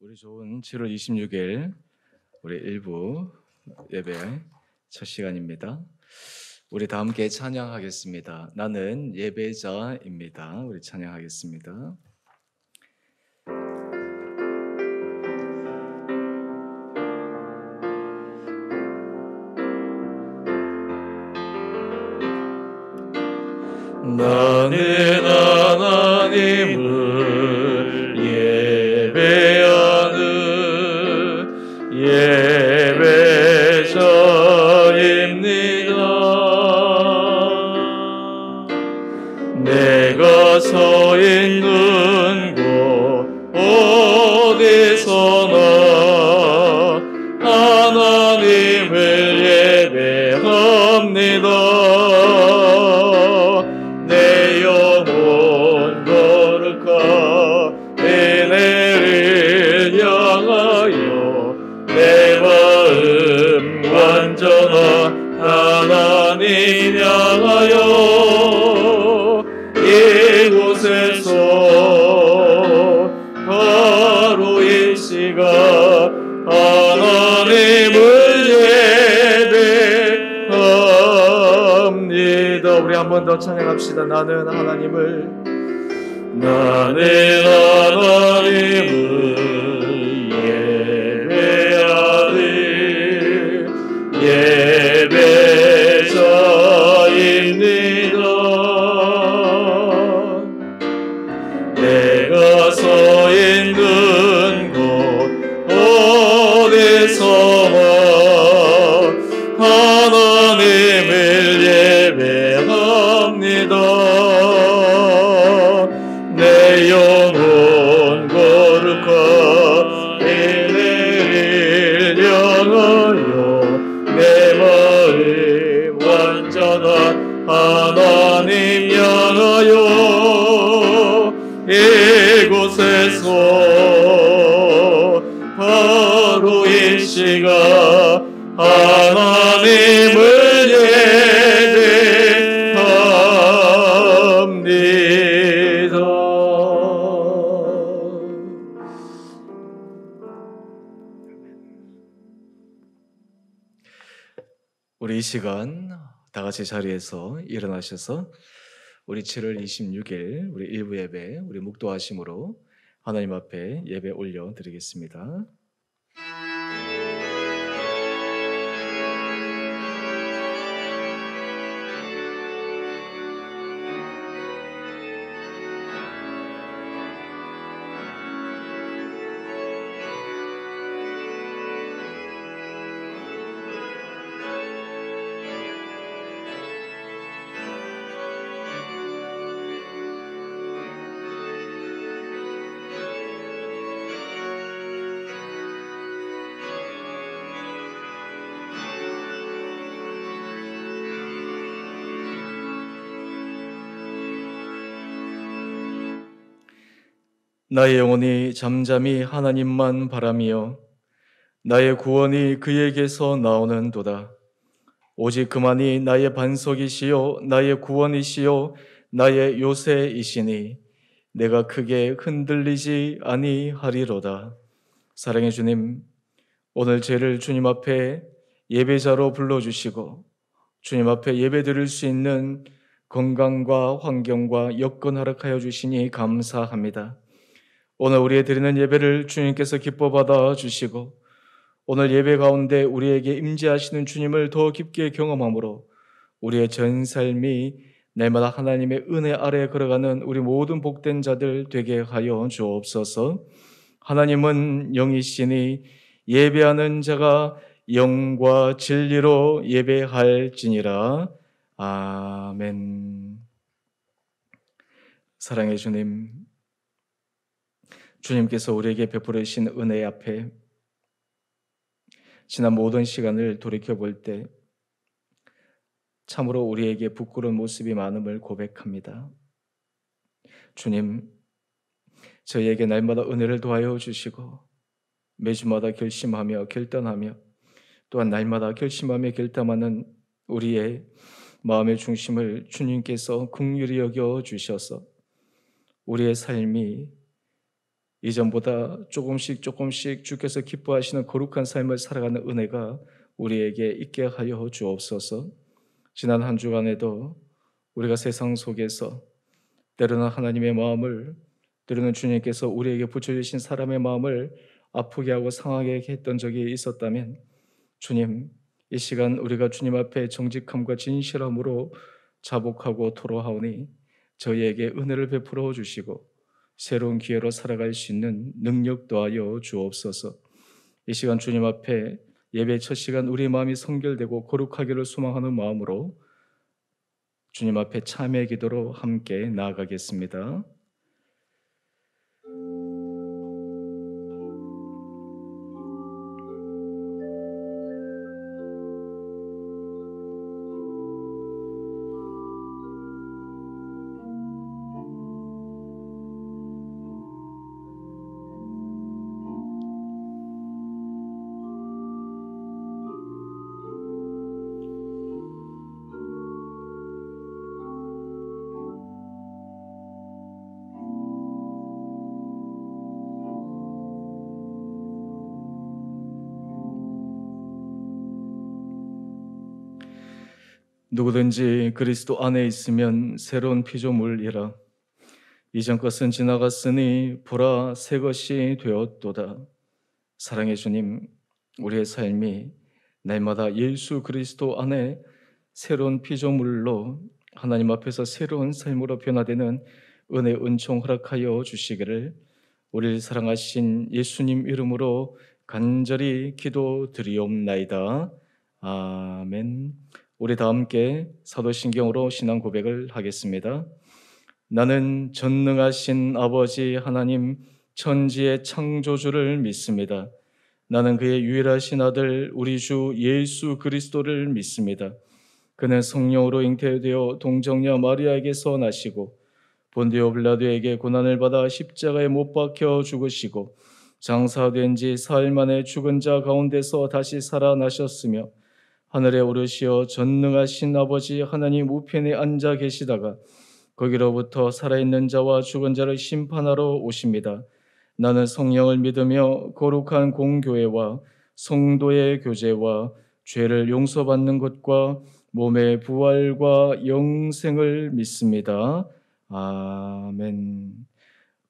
우리 좋은 7월 26일 우리 일부 예배 첫 시간입니다. 우리 다 함께 찬양하겠습니다. 나는 예배자입니다. 우리 찬양하겠습니다. 나는 하나님을 예배하는 예배자입니다. 내가 서 있는 곳 어디서나 하나님을 예배합니다. 내 영혼 거룩한 은혜를 향하여 내 마음 완전한 하나님 향하여 이곳에서 바로 이 시간 하나님을 예배합니다. 우리 한 번 더 찬양합시다. 나는 하나님을 예배하는 예배자입니다. 내가 서 있는 곳 어디서나 하나님을 예배합니다. 내 영혼 거룩한 은혜를 향하여 내 마음 완전한 하나님 향하여 이곳에서 바로 이 시간 하나님을 예배합니다. 우리 이 시간 다 같이 자리에서 일어나셔서 우리 7월 26일 우리 일부 예배 우리 묵도하심으로 하나님 앞에 예배 올려 드리겠습니다. 나의 영혼이 잠잠히 하나님만 바라며 나의 구원이 그에게서 나오는도다. 오직 그만이 나의 반석이시요 나의 구원이시요 나의 요새이시니 내가 크게 흔들리지 아니하리로다. 사랑의 주님, 오늘 죄를 주님 앞에 예배자로 불러주시고 주님 앞에 예배드릴 수 있는 건강과 환경과 여건 허락하여 주시니 감사합니다. 오늘 우리의 드리는 예배를 주님께서 기뻐 받아 주시고 오늘 예배 가운데 우리에게 임재하시는 주님을 더 깊게 경험함으로 우리의 전 삶이 날마다 하나님의 은혜 아래 걸어가는 우리 모든 복된 자들 되게 하여 주옵소서. 하나님은 영이시니 예배하는 자가 영과 진리로 예배할지니라. 아멘. 사랑의 주님, 주님께서 우리에게 베풀으신 은혜 앞에 지난 모든 시간을 돌이켜볼 때 참으로 우리에게 부끄러운 모습이 많음을 고백합니다. 주님, 저희에게 날마다 은혜를 더하여 주시고 매주마다 결심하며 결단하며 또한 날마다 결심하며 결단하는 우리의 마음의 중심을 주님께서 긍휼히 여겨 주셔서 우리의 삶이 이전보다 조금씩 주께서 기뻐하시는 거룩한 삶을 살아가는 은혜가 우리에게 있게 하여 주옵소서. 지난 한 주간에도 우리가 세상 속에서 때로는 하나님의 마음을, 때로는 주님께서 우리에게 붙여주신 사람의 마음을 아프게 하고 상하게 했던 적이 있었다면, 주님, 이 시간 우리가 주님 앞에 정직함과 진실함으로 자복하고 토로하오니 저희에게 은혜를 베풀어 주시고 새로운 기회로 살아갈 수 있는 능력 더하여 주옵소서. 이 시간 주님 앞에 예배 첫 시간 우리의 마음이 성결되고 거룩하기를 소망하는 마음으로 주님 앞에 참회의 기도로 함께 나아가겠습니다. 누구든지 그리스도 안에 있으면 새로운 피조물이라. 이전 것은 지나갔으니 보라 새 것이 되었도다. 사랑의 주님, 우리의 삶이 날마다 예수 그리스도 안에 새로운 피조물로 하나님 앞에서 새로운 삶으로 변화되는 은혜 은총 허락하여 주시기를 우리를 사랑하신 예수님 이름으로 간절히 기도드리옵나이다. 아멘. 우리 다 함께 사도신경으로 신앙 고백을 하겠습니다. 나는 전능하신 아버지 하나님 천지의 창조주를 믿습니다. 나는 그의 유일하신 아들 우리 주 예수 그리스도를 믿습니다. 그는 성령으로 잉태되어 동정녀 마리아에게서 나시고 본디오 빌라도에게 고난을 받아 십자가에 못 박혀 죽으시고 장사된 지 사흘 만에 죽은 자 가운데서 다시 살아나셨으며 하늘에 오르시어 전능하신 아버지 하나님 우편에 앉아 계시다가 거기로부터 살아있는 자와 죽은 자를 심판하러 오십니다. 나는 성령을 믿으며 거룩한 공교회와 성도의 교제와 죄를 용서받는 것과 몸의 부활과 영생을 믿습니다. 아멘.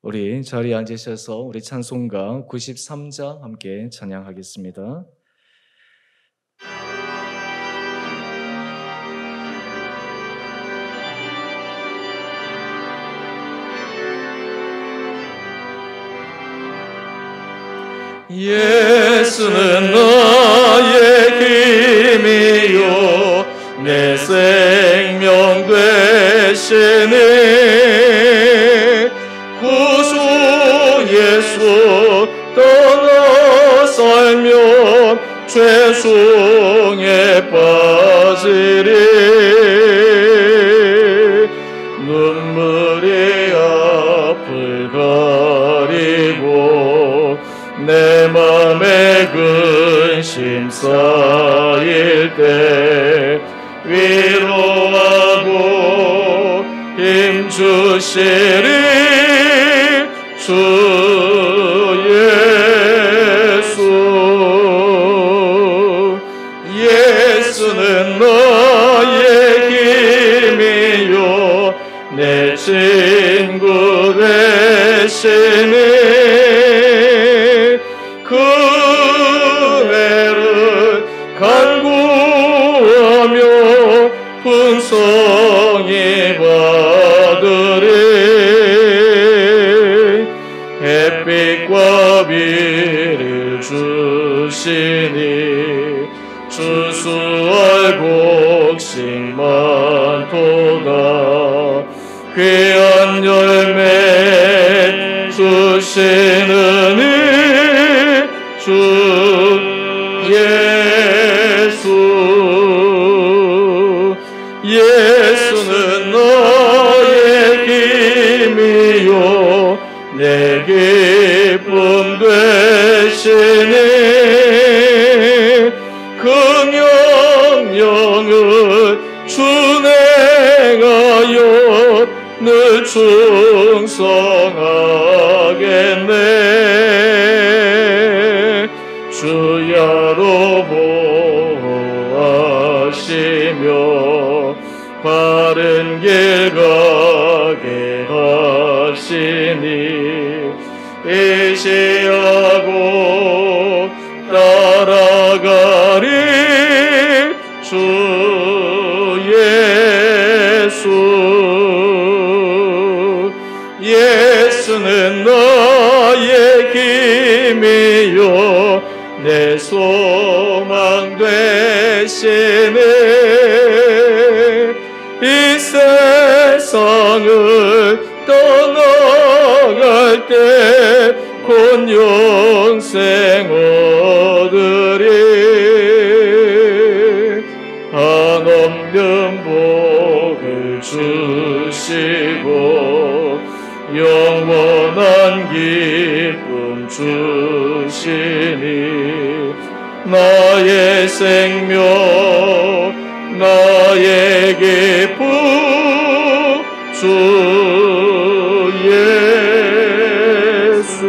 우리 자리에 앉으셔서 우리 찬송가 93장 함께 찬양하겠습니다. 예수는 나의 힘이요 내 생명 되시네. 구주 예수 떠나 살면 죄중에 빠지리. 눈물이 앞을 가리고 내 맘에 근심 쌓일 때 위로하고 힘 주시리 주 예수. 예수는 나의 힘이요 내 친구 되시니. 그네를 간구하며 풍성히 받으리. 햇빛과 비를 주시니 주수할 곡식 많도다. 귀한 열매 주시는 주 예수. 예수는 나의 힘이요 내 기쁨 되시니. 그 명령을 준행하여 늘 충성하겠네. 길 가게 하시니 의지하고 따라가리 주 예수는 나의 힘이요 내 소망 되시네 이 세상을 떠나갈 때 곧 영생 얻으리 한없는 복을 주시고 영원한 기쁨 주시니 나의 생명 나의 기쁨 주 예수.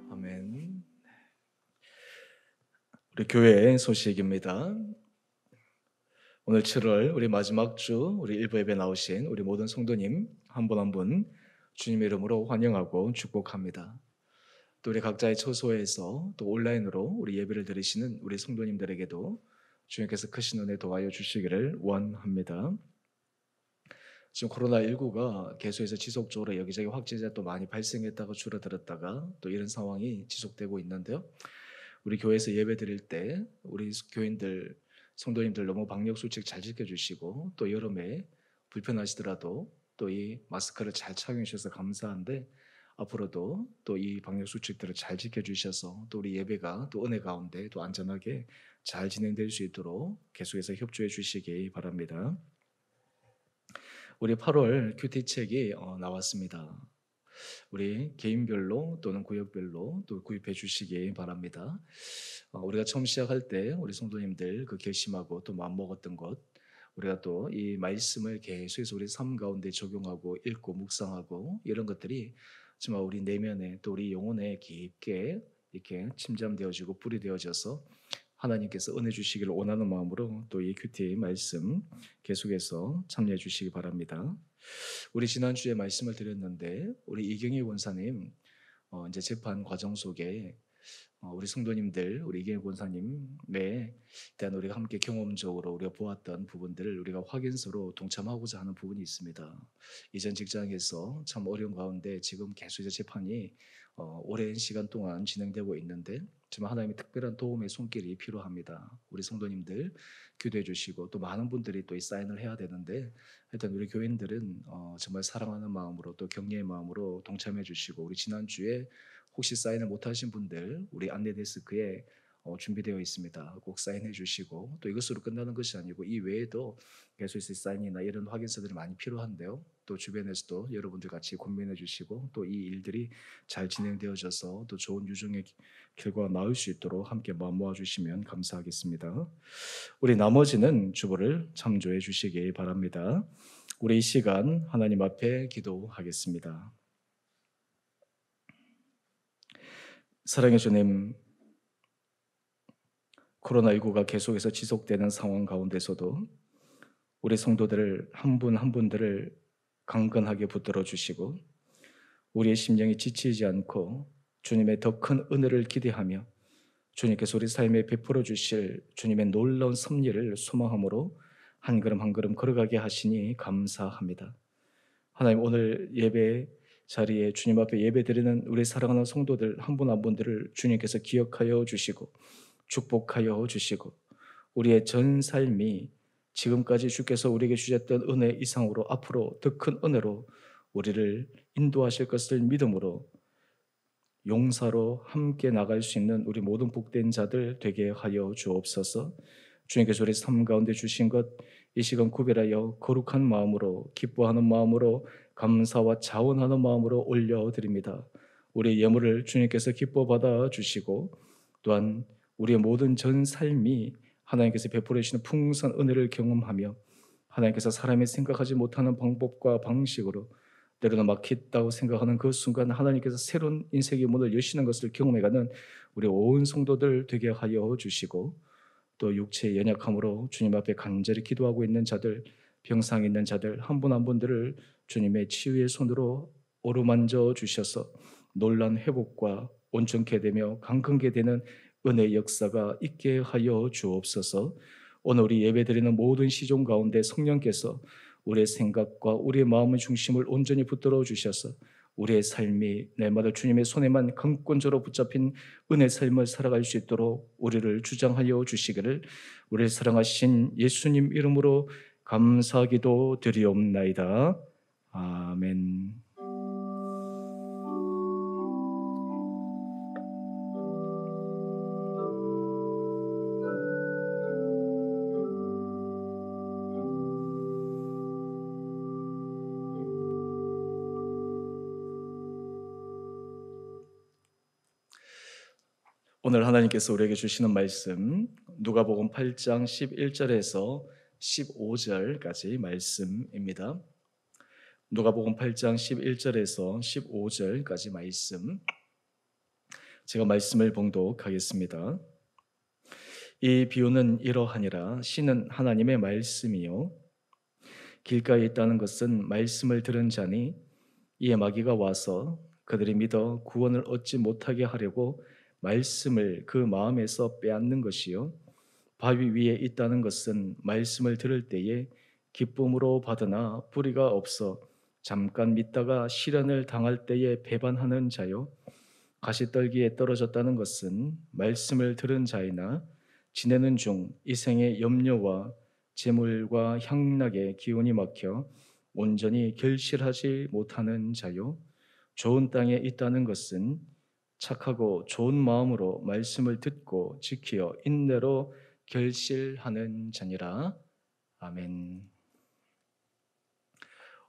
아멘. 우리 교회의 소식입니다. 오늘 7월 우리 마지막 주 우리 일부 예배 나오신 우리 모든 성도님 한 분 한 분 주님의 이름으로 환영하고 축복합니다. 또 우리 각자의 처소에서 또 온라인으로 우리 예배를 드리시는 우리 성도님들에게도 주님께서 크신 은혜 도와여 주시기를 원합니다. 지금 코로나19가 계속해서 지속적으로 여기저기 확진자 또 많이 발생했다가 줄어들었다가 또 이런 상황이 지속되고 있는데요. 우리 교회에서 예배 드릴 때 우리 교인들 성도님들 너무 방역 수칙 잘 지켜주시고 또 여름에 불편하시더라도 또 이 마스크를 잘 착용해 주셔서 감사한데 앞으로도 또 이 방역 수칙들을 잘 지켜주셔서 또 우리 예배가 또 은혜 가운데 또 안전하게 잘 진행될 수 있도록 계속해서 협조해 주시기 바랍니다. 우리 8월 큐티 책이 나왔습니다. 우리 개인별로 또는 구역별로 또 구입해 주시기 바랍니다. 우리가 처음 시작할 때 우리 성도님들 그 결심하고 또 마음먹었던 것 우리가 또 이 말씀을 계속해서 우리 삶 가운데 적용하고 읽고 묵상하고 이런 것들이 정말 우리 내면에 또 우리 영혼에 깊게 이렇게 침잠되어지고 뿌리 되어져서 하나님께서 은혜 주시기를 원하는 마음으로 또 이 큐티 말씀 계속해서 참여해 주시기 바랍니다. 우리 지난주에 말씀을 드렸는데 우리 이경희 권사님 이제 재판 과정 속에 우리 성도님들 우리 이경희 권사님에 대한 우리가 함께 경험적으로 우리가 보았던 부분들을 우리가 확인서로 동참하고자 하는 부분이 있습니다. 이전 직장에서 참 어려운 가운데 지금 계속 재판이 오랜 시간 동안 진행되고 있는데 정말 하나님의 특별한 도움의 손길이 필요합니다. 우리 성도님들 기도해 주시고 또 많은 분들이 또 이 사인을 해야 되는데 일단 우리 교인들은 정말 사랑하는 마음으로 또 격려의 마음으로 동참해 주시고 우리 지난주에 혹시 사인을 못하신 분들 우리 안내 데스크에 준비되어 있습니다. 꼭 사인해 주시고 또 이것으로 끝나는 것이 아니고 이 외에도 계속해서 사인이나 이런 확인서들이 많이 필요한데요. 또 주변에서도 여러분들 같이 고민해 주시고 또 이 일들이 잘 진행되어져서 또 좋은 유종의 결과가 나올 수 있도록 함께 마음 모아 주시면 감사하겠습니다. 우리 나머지는 주보를 참조해 주시기 바랍니다. 우리 이 시간 하나님 앞에 기도하겠습니다. 사랑의 주님, 코로나19가 계속해서 지속되는 상황 가운데서도 우리 성도들을 한 분 한 분들을 강건하게 붙들어 주시고 우리의 심령이 지치지 않고 주님의 더 큰 은혜를 기대하며 주님께서 우리 삶에 베풀어 주실 주님의 놀라운 섭리를 소망함으로 한 걸음 한 걸음 걸어가게 하시니 감사합니다. 하나님, 오늘 예배 자리에 주님 앞에 예배드리는 우리 사랑하는 성도들 한 분 한 분들을 주님께서 기억하여 주시고 축복하여 주시고 우리의 전 삶이 지금까지 주께서 우리에게 주셨던 은혜 이상으로 앞으로 더 큰 은혜로 우리를 인도하실 것을 믿음으로 용사로 함께 나갈 수 있는 우리 모든 복된 자들 되게 하여 주옵소서. 주님께서 우리 삶 가운데 주신 것 이 시간 구별하여 거룩한 마음으로 기뻐하는 마음으로 감사와 자원하는 마음으로 올려드립니다. 우리의 예물을 주님께서 기뻐 받아 주시고 또한 우리의 모든 전 삶이 하나님께서 베풀어 주시는 풍성한 은혜를 경험하며 하나님께서 사람이 생각하지 못하는 방법과 방식으로 때로는 막혔다고 생각하는 그 순간 하나님께서 새로운 인생의 문을 여시는 것을 경험해가는 우리 온 성도들 되게 하여 주시고 또 육체의 연약함으로 주님 앞에 간절히 기도하고 있는 자들, 병상에 있는 자들 한 분 한 분들을 주님의 치유의 손으로 어루만져 주셔서 놀란 회복과 온전케 되며 강건케 되는 은혜의 역사가 있게 하여 주옵소서. 오늘 우리 예배드리는 모든 시종 가운데 성령께서 우리의 생각과 우리의 마음의 중심을 온전히 붙들어 주셔서 우리의 삶이 날마다 주님의 손에만 강권적으로 붙잡힌 은혜 삶을 살아갈 수 있도록 우리를 주장하여 주시기를 우리를 사랑하신 예수님 이름으로 감사기도 드리옵나이다. 아멘. 오늘 하나님께서 우리에게 주시는 말씀 누가복음 8장 11절에서 15절까지 말씀입니다. 누가복음 8장 11절에서 15절까지 말씀 제가 말씀을 봉독하겠습니다. 이 비유는 이러하니라. 신은 하나님의 말씀이요 길가에 있다는 것은 말씀을 들은 자니 이에 마귀가 와서 그들이 믿어 구원을 얻지 못하게 하려고 말씀을 그 마음에서 빼앗는 것이요 바위 위에 있다는 것은 말씀을 들을 때에 기쁨으로 받으나 뿌리가 없어 잠깐 믿다가 시련을 당할 때에 배반하는 자요 가시떨기에 떨어졌다는 것은 말씀을 들은 자이나 지내는 중 이 생의 염려와 재물과 향락의 기운이 막혀 온전히 결실하지 못하는 자요 좋은 땅에 있다는 것은 착하고 좋은 마음으로 말씀을 듣고 지키어 인내로 결실하는 자니라. 아멘.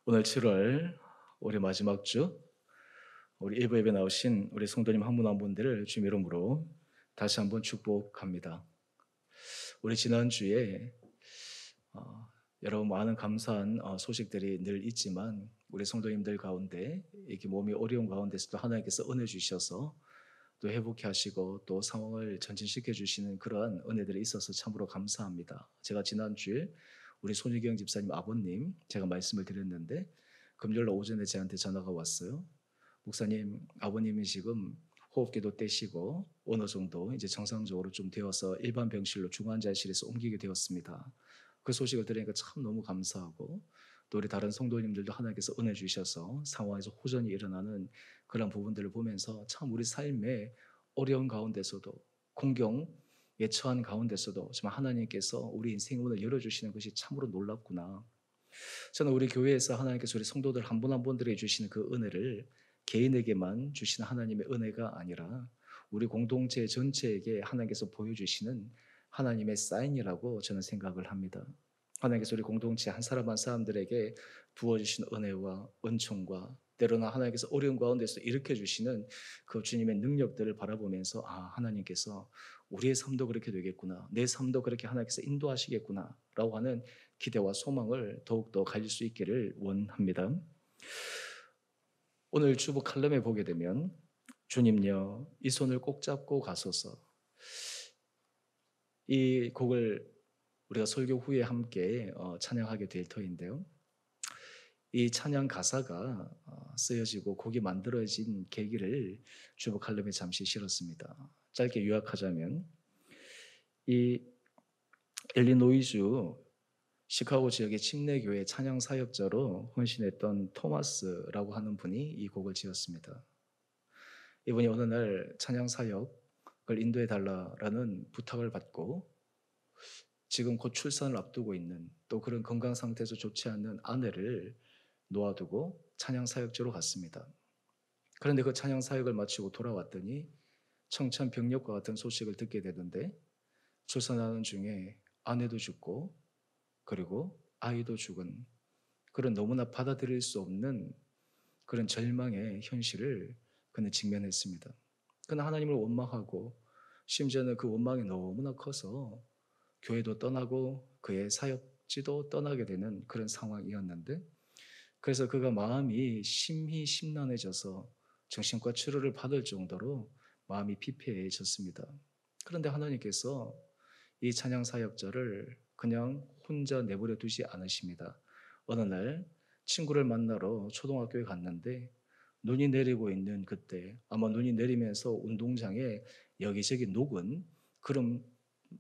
오늘 7월 우리 마지막 주 우리 일부 예배 나오신 우리 성도님 한 분 한 분들을 주님 이름으로 다시 한번 축복합니다. 우리 지난주에 여러분 많은 감사한 소식들이 늘 있지만 우리 성도님들 가운데 이렇게 몸이 어려운 가운데서도 하나님께서 은혜 주셔서 또 회복케 하시고 또 상황을 전진시켜 주시는 그러한 은혜들이 있어서 참으로 감사합니다. 제가 지난주에 우리 손유경 집사님 아버님 제가 말씀을 드렸는데 금요일 오전에 저한테 전화가 왔어요. 목사님, 아버님이 지금 호흡기도 떼시고 어느 정도 이제 정상적으로 좀 되어서 일반 병실로 중환자실에서 옮기게 되었습니다. 그 소식을 들으니까 참 너무 감사하고 또 우리 다른 성도님들도 하나님께서 은혜 주셔서 상황에서 호전이 일어나는 그런 부분들을 보면서 참 우리 삶의 어려운 가운데서도 공경에 처한 가운데서도 정말 하나님께서 우리 인생의 문을 열어주시는 것이 참으로 놀랍구나. 저는 우리 교회에서 하나님께서 우리 성도들 한 분 한 분들에게 주시는 그 은혜를 개인에게만 주시는 하나님의 은혜가 아니라 우리 공동체 전체에게 하나님께서 보여주시는 하나님의 사인이라고 저는 생각을 합니다. 하나님께서 우리 공동체 한 사람 한 사람들에게 부어주신 은혜와 은총과 때로는 하나님께서 어려운 가운데서 일으켜 주시는 그 주님의 능력들을 바라보면서 하나님께서 우리의 삶도 그렇게 되겠구나, 내 삶도 그렇게 하나님께서 인도하시겠구나 라고 하는 기대와 소망을 더욱더 가질 수 있기를 원합니다. 오늘 주보 칼럼에 보게 되면 주님여 이 손을 꼭 잡고 가소서, 이 곡을 우리가 설교 후에 함께 찬양하게 될 터인데요. 이 찬양 가사가 쓰여지고 곡이 만들어진 계기를 주보 칼럼에 잠시 실었습니다. 짧게 요약하자면 이 일리노이주 시카고 지역의 침례교회 찬양 사역자로 헌신했던 토마스라고 하는 분이 이 곡을 지었습니다. 이분이 어느 날 찬양 사역을 인도해 달라라는 부탁을 받고 지금 곧 출산을 앞두고 있는 또 그런 건강 상태에서 좋지 않은 아내를 놓아두고 찬양 사역지로 갔습니다. 그런데 그 찬양 사역을 마치고 돌아왔더니 청천벽력과 같은 소식을 듣게 되는데 출산하는 중에 아내도 죽고 그리고 아이도 죽은 그런 너무나 받아들일 수 없는 그런 절망의 현실을 그는 직면했습니다. 그는 하나님을 원망하고 심지어는 그 원망이 너무나 커서 교회도 떠나고 그의 사역지도 떠나게 되는 그런 상황이었는데 그래서 그가 마음이 심히 심란해져서 정신과 치료를 받을 정도로 마음이 피폐해졌습니다. 그런데 하나님께서 이 찬양 사역자를 그냥 혼자 내버려 두지 않으십니다. 어느 날 친구를 만나러 초등학교에 갔는데 눈이 내리고 있는 그때 아마 눈이 내리면서 운동장에 여기저기 녹은 그런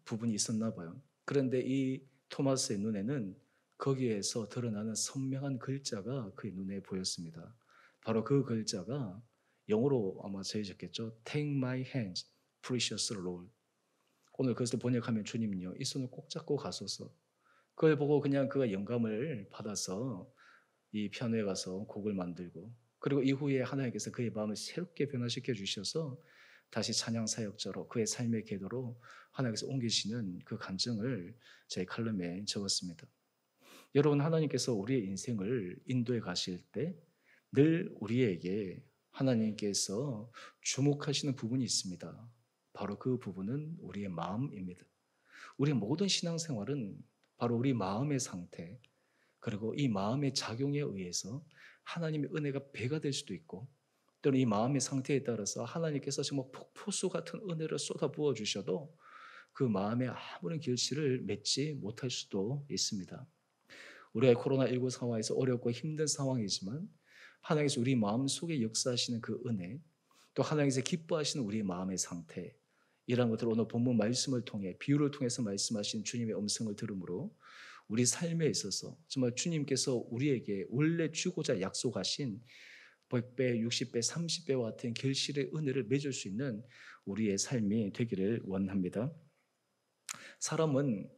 부분이 있었나 봐요. 그런데 이 토마스의 눈에는 거기에서 드러나는 선명한 글자가 그의 눈에 보였습니다. 바로 그 글자가 영어로 아마 적혀졌겠죠. Take my hands, precious Lord. 오늘 그것을 번역하면 주님요, 이 손을 꼭 잡고 가소서. 그걸 보고 그냥 그가 영감을 받아서 이 피아노에 가서 곡을 만들고 그리고 이후에 하나님께서 그의 마음을 새롭게 변화시켜 주셔서 다시 찬양 사역자로 그의 삶의 궤도로 하나님께서 옮기시는 그 간증을 제 칼럼에 적었습니다. 여러분, 하나님께서 우리의 인생을 인도해 가실 때 늘 우리에게 하나님께서 주목하시는 부분이 있습니다. 바로 그 부분은 우리의 마음입니다. 우리의 모든 신앙생활은 바로 우리 마음의 상태, 그리고 이 마음의 작용에 의해서 하나님의 은혜가 배가 될 수도 있고 또는 이 마음의 상태에 따라서 하나님께서 정말 폭포수 같은 은혜를 쏟아부어 주셔도 그 마음에 아무런 결실을 맺지 못할 수도 있습니다. 우리가 코로나19 상황에서 어렵고 힘든 상황이지만 하나님께서 우리 마음속에 역사하시는 그 은혜, 또 하나님께서 기뻐하시는 우리 마음의 상태, 이러한 것들을 오늘 본문 말씀을 통해 비유를 통해서 말씀하신 주님의 음성을 들으므로 우리 삶에 있어서 정말 주님께서 우리에게 원래 주고자 약속하신 100배, 60배, 30배와 같은 결실의 은혜를 맺을 수 있는 우리의 삶이 되기를 원합니다. 사람은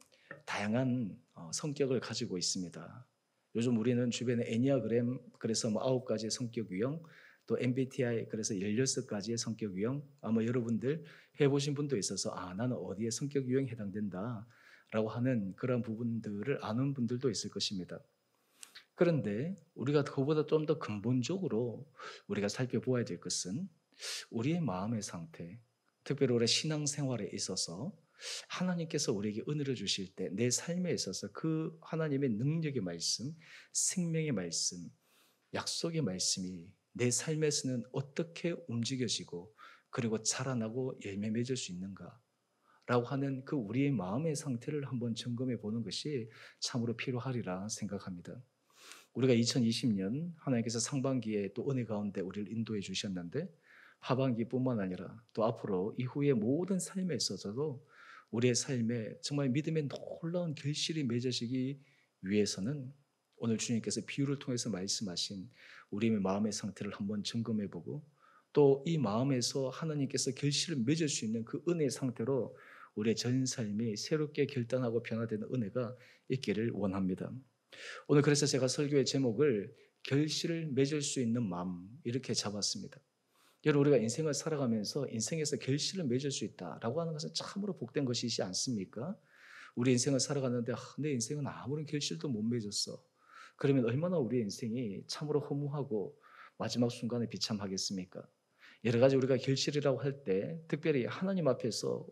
다양한 성격을 가지고 있습니다. 요즘 우리는 주변에 애니아그램, 그래서 9가지의 성격 유형, 또 MBTI, 그래서 16가지의 성격 유형, 아마 여러분들 해보신 분도 있어서 나는 어디에 성격 유형에 해당된다 라고 하는 그런 부분들을 아는 분들도 있을 것입니다. 그런데 우리가 그보다 좀 더 근본적으로 우리가 살펴보아야 될 것은 우리의 마음의 상태, 특별히 우리 신앙생활에 있어서 하나님께서 우리에게 은혜를 주실 때 내 삶에 있어서 그 하나님의 능력의 말씀, 생명의 말씀, 약속의 말씀이 내 삶에서는 어떻게 움직여지고 그리고 자라나고 열매 맺을 수 있는가 라고 하는 그 우리의 마음의 상태를 한번 점검해 보는 것이 참으로 필요하리라 생각합니다. 우리가 2020년 하나님께서 상반기에 또 은혜 가운데 우리를 인도해 주셨는데 하반기뿐만 아니라 또 앞으로 이후의 모든 삶에 있어서도 우리의 삶에 정말 믿음의 놀라운 결실이 맺어지기 위해서는 오늘 주님께서 비유를 통해서 말씀하신 우리의 마음의 상태를 한번 점검해 보고 또 이 마음에서 하나님께서 결실을 맺을 수 있는 그 은혜의 상태로 우리의 전 삶이 새롭게 결단하고 변화되는 은혜가 있기를 원합니다. 오늘 그래서 제가 설교의 제목을 결실을 맺을 수 있는 마음 이렇게 잡았습니다. 여러분, 우리가 인생을 살아가면서 인생에서 결실을 맺을 수 있다라고 하는 것은 참으로 복된 것이지 않습니까? 우리 인생을 살아가는데 내 인생은 아무런 결실도 못 맺었어. 그러면 얼마나 우리 인생이 참으로 허무하고 마지막 순간에 비참하겠습니까? 여러 가지 우리가 결실이라고 할 때 특별히 하나님 앞에서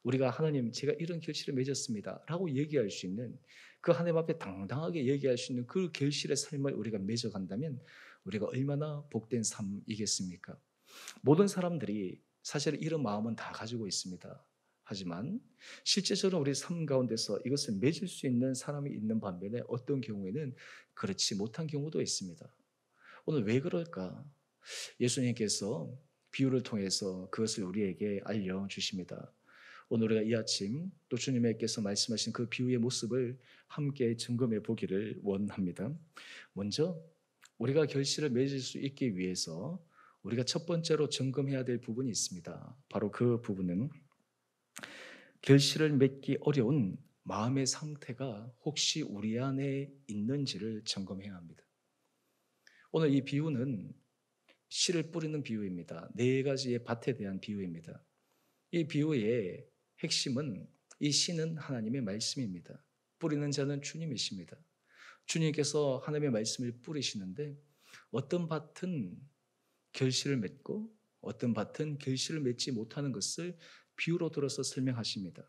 우리가 하나님 제가 이런 결실을 맺었습니다 라고 얘기할 수 있는 그 하나님 앞에 당당하게 얘기할 수 있는 그 결실의 삶을 우리가 맺어간다면 우리가 얼마나 복된 삶이겠습니까? 모든 사람들이 사실 이런 마음은 다 가지고 있습니다. 하지만 실제적으로 우리 삶 가운데서 이것을 맺을 수 있는 사람이 있는 반면에 어떤 경우에는 그렇지 못한 경우도 있습니다. 오늘 왜 그럴까? 예수님께서 비유를 통해서 그것을 우리에게 알려주십니다. 오늘 우리가 이 아침 또 주님께서 말씀하신 그 비유의 모습을 함께 점검해 보기를 원합니다. 먼저 우리가 결실을 맺을 수 있기 위해서 우리가 첫 번째로 점검해야 될 부분이 있습니다. 바로 그 부분은 결실을 맺기 어려운 마음의 상태가 혹시 우리 안에 있는지를 점검해야 합니다. 오늘 이 비유는 씨를 뿌리는 비유입니다. 4가지의 밭에 대한 비유입니다. 이 비유의 핵심은 이 씨는 하나님의 말씀입니다. 뿌리는 자는 주님이십니다. 주님께서 하나님의 말씀을 뿌리시는데 어떤 밭은 결실을 맺고 어떤 밭은 결실을 맺지 못하는 것을 비유로 들어서 설명하십니다.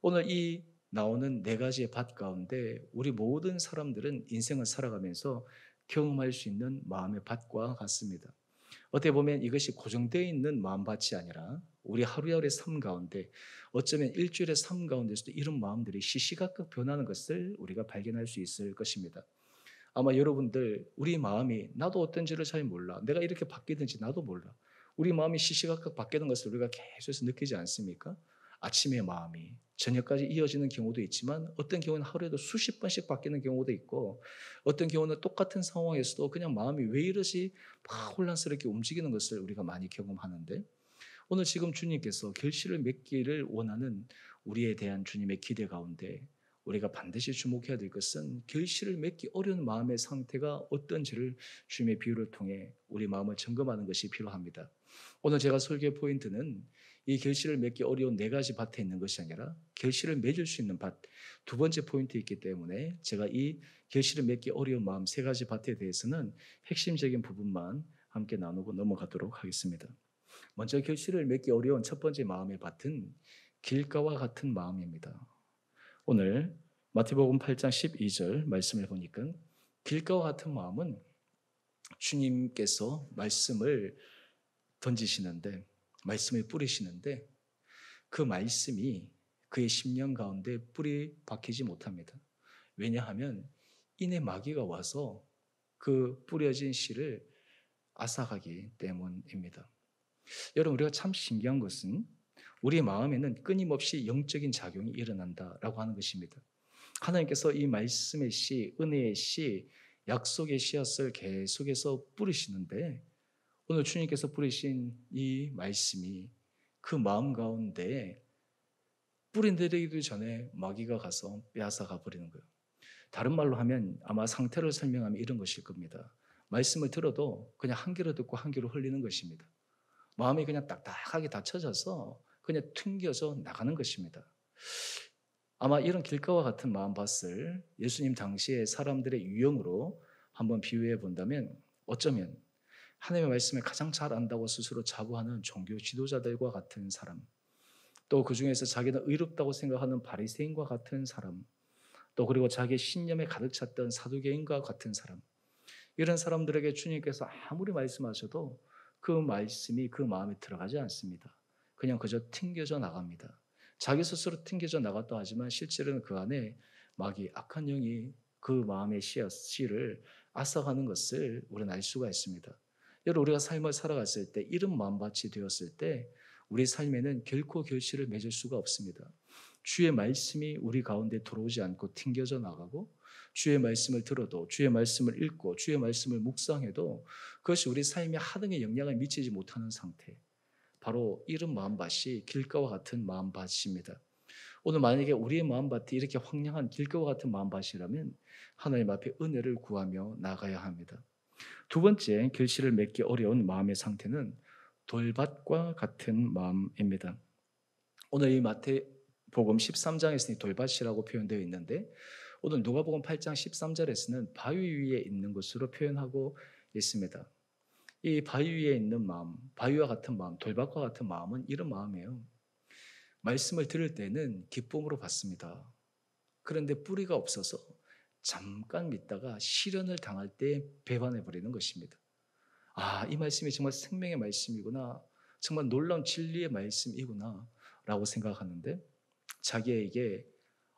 오늘 이 나오는 4가지의 밭 가운데 우리 모든 사람들은 인생을 살아가면서 경험할 수 있는 마음의 밭과 같습니다. 어떻게 보면 이것이 고정되어 있는 마음밭이 아니라 우리 하루하루의 삶 가운데 어쩌면 일주일의 삶 가운데서도 이런 마음들이 시시각각 변하는 것을 우리가 발견할 수 있을 것입니다. 아마 여러분들 우리 마음이 나도 어떤지를 잘 몰라. 내가 이렇게 바뀌든지 나도 몰라. 우리 마음이 시시각각 바뀌는 것을 우리가 계속해서 느끼지 않습니까? 아침의 마음이 저녁까지 이어지는 경우도 있지만 어떤 경우는 하루에도 수십 번씩 바뀌는 경우도 있고 어떤 경우는 똑같은 상황에서도 그냥 마음이 왜 이러지 막 혼란스럽게 움직이는 것을 우리가 많이 경험하는데 오늘 지금 주님께서 결실을 맺기를 원하는 우리에 대한 주님의 기대 가운데 우리가 반드시 주목해야 될 것은 결실을 맺기 어려운 마음의 상태가 어떤지를 주님의 비유를 통해 우리 마음을 점검하는 것이 필요합니다. 오늘 제가 설교의 포인트는 이 결실을 맺기 어려운 네 가지 밭에 있는 것이 아니라 결실을 맺을 수 있는 밭, 두 번째 포인트에 있기 때문에 제가 이 결실을 맺기 어려운 마음 세 가지 밭에 대해서는 핵심적인 부분만 함께 나누고 넘어가도록 하겠습니다. 먼저 결실을 맺기 어려운 첫 번째 마음의 밭은 길가와 같은 마음입니다. 오늘 마태복음 8장 12절 말씀을 보니까 길가와 같은 마음은 주님께서 말씀을 던지시는데 말씀을 뿌리시는데 그 말씀이 그의 심령 가운데 뿌리 박히지 못합니다. 왜냐하면 이내 마귀가 와서 그 뿌려진 씨를 앗아가기 때문입니다. 여러분 우리가 참 신기한 것은 우리 마음에는 끊임없이 영적인 작용이 일어난다라고 하는 것입니다. 하나님께서 이 말씀의 씨, 은혜의 씨, 약속의 씨앗을 계속해서 뿌리시는데 오늘 주님께서 뿌리신 이 말씀이 그 마음 가운데 뿌리 내리기도 전에 마귀가 가서 빼앗아가 버리는 거예요. 다른 말로 하면 아마 상태를 설명하면 이런 것일 겁니다. 말씀을 들어도 그냥 한 귀로 듣고 한 귀로 흘리는 것입니다. 마음이 그냥 딱딱하게 닫혀져서 그냥 튕겨져 나가는 것입니다. 아마 이런 길가와 같은 마음밭을 예수님 당시의 사람들의 유형으로 한번 비유해 본다면 어쩌면 하나님의 말씀을 가장 잘 안다고 스스로 자부하는 종교 지도자들과 같은 사람, 또 그 중에서 자기는 의롭다고 생각하는 바리새인과 같은 사람, 또 그리고 자기의 신념에 가득 찼던 사두개인과 같은 사람, 이런 사람들에게 주님께서 아무리 말씀하셔도 그 말씀이 그 마음에 들어가지 않습니다. 그냥 그저 튕겨져 나갑니다. 자기 스스로 튕겨져 나갔다 하지만 실제로는 그 안에 마귀 악한 영이 그 마음의 씨를 앗아가는 것을 우리는 알 수가 있습니다. 여러분 우리가 삶을 살아갔을 때 이런 마음밭이 되었을 때 우리 삶에는 결코 결실을 맺을 수가 없습니다. 주의 말씀이 우리 가운데 들어오지 않고 튕겨져 나가고 주의 말씀을 들어도 주의 말씀을 읽고 주의 말씀을 묵상해도 그것이 우리 삶에 하등의 영향을 미치지 못하는 상태, 바로 이런 마음밭이 길가와 같은 마음밭입니다. 오늘 만약에 우리의 마음밭이 이렇게 황량한 길가와 같은 마음밭이라면 하나님 앞에 은혜를 구하며 나가야 합니다. 두 번째 결실을 맺기 어려운 마음의 상태는 돌밭과 같은 마음입니다. 오늘 이 마태복음 13장에서는 돌밭이라고 표현되어 있는데 오늘 누가복음 8장 13절에서는 바위 위에 있는 것으로 표현하고 있습니다. 이 바위 위에 있는 마음, 바위와 같은 마음, 돌밭과 같은 마음은 이런 마음이에요. 말씀을 들을 때는 기쁨으로 받습니다. 그런데 뿌리가 없어서 잠깐 믿다가 시련을 당할 때 배반해 버리는 것입니다. 아, 이 말씀이 정말 생명의 말씀이구나. 정말 놀라운 진리의 말씀이구나. 라고 생각하는데 자기에게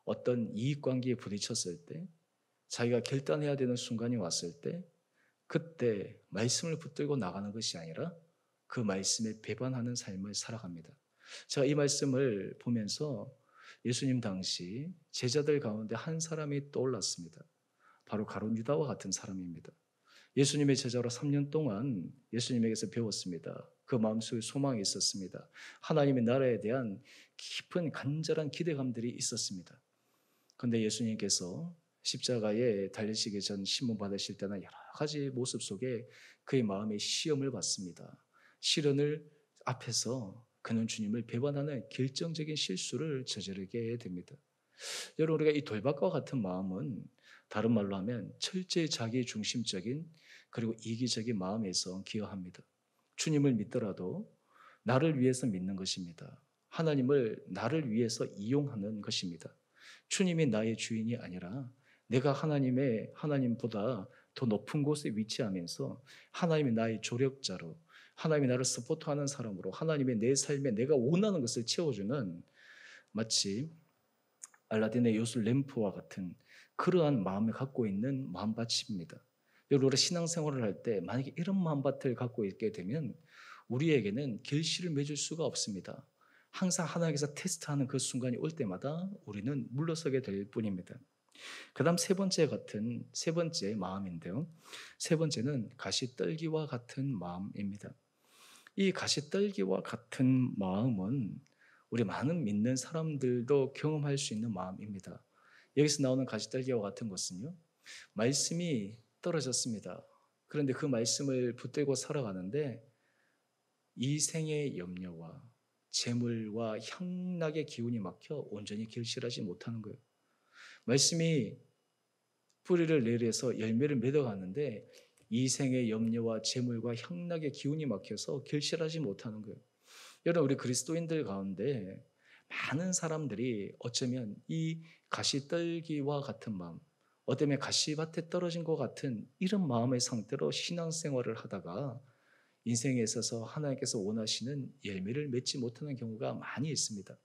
어떤 이익관계에 부딪혔을 때 자기가 결단해야 되는 순간이 왔을 때 그때 말씀을 붙들고 나가는 것이 아니라 그 말씀에 배반하는 삶을 살아갑니다. 제가 이 말씀을 보면서 예수님 당시 제자들 가운데 한 사람이 떠올랐습니다. 바로 가룟 유다와 같은 사람입니다. 예수님의 제자로 3년 동안 예수님에게서 배웠습니다. 그 마음속에 소망이 있었습니다. 하나님의 나라에 대한 깊은 간절한 기대감들이 있었습니다. 그런데 예수님께서 십자가에 달리시기 전 신문 받으실 때나 여러 가지 모습 속에 그의 마음에 시험을 받습니다. 시련을 앞에서 그는 주님을 배반하는 결정적인 실수를 저지르게 됩니다. 여러분 우리가 이 돌밭과 같은 마음은 다른 말로 하면 철저히 자기 중심적인 그리고 이기적인 마음에서 기여합니다. 주님을 믿더라도 나를 위해서 믿는 것입니다. 하나님을 나를 위해서 이용하는 것입니다. 주님이 나의 주인이 아니라 내가 하나님보다 더 높은 곳에 위치하면서 하나님이 나의 조력자로 하나님이 나를 서포트하는 사람으로 하나님의 내 삶에 내가 원하는 것을 채워주는 마치 알라딘의 요술 램프와 같은 그러한 마음을 갖고 있는 마음밭입니다. 여러분 우리가 신앙생활을 할 때 만약에 이런 마음밭을 갖고 있게 되면 우리에게는 결실을 맺을 수가 없습니다. 항상 하나님께서 테스트하는 그 순간이 올 때마다 우리는 물러서게 될 뿐입니다. 그 다음 세 번째 마음인데요. 세 번째는 가시떨기와 같은 마음입니다. 이 가시떨기와 같은 마음은 우리 많은 믿는 사람들도 경험할 수 있는 마음입니다. 여기서 나오는 가시떨기와 같은 것은요, 말씀이 떨어졌습니다. 그런데 그 말씀을 붙들고 살아가는데 이생의 염려와 재물과 향락의 기운이 막혀 온전히 결실하지 못하는 거예요. 말씀이 뿌리를 내려서 열매를 맺어가는데 이생의 염려와 재물과 향락의 기운이 막혀서 결실하지 못하는 거예요. 여러분 우리 그리스도인들 가운데 많은 사람들이 어쩌면 이 가시떨기와 같은 마음, 어쩌면 가시밭에 떨어진 것 같은 이런 마음의 상태로 신앙생활을 하다가 인생에 있어서 하나님께서 원하시는 열매를 맺지 못하는 경우가 많이 있습니다.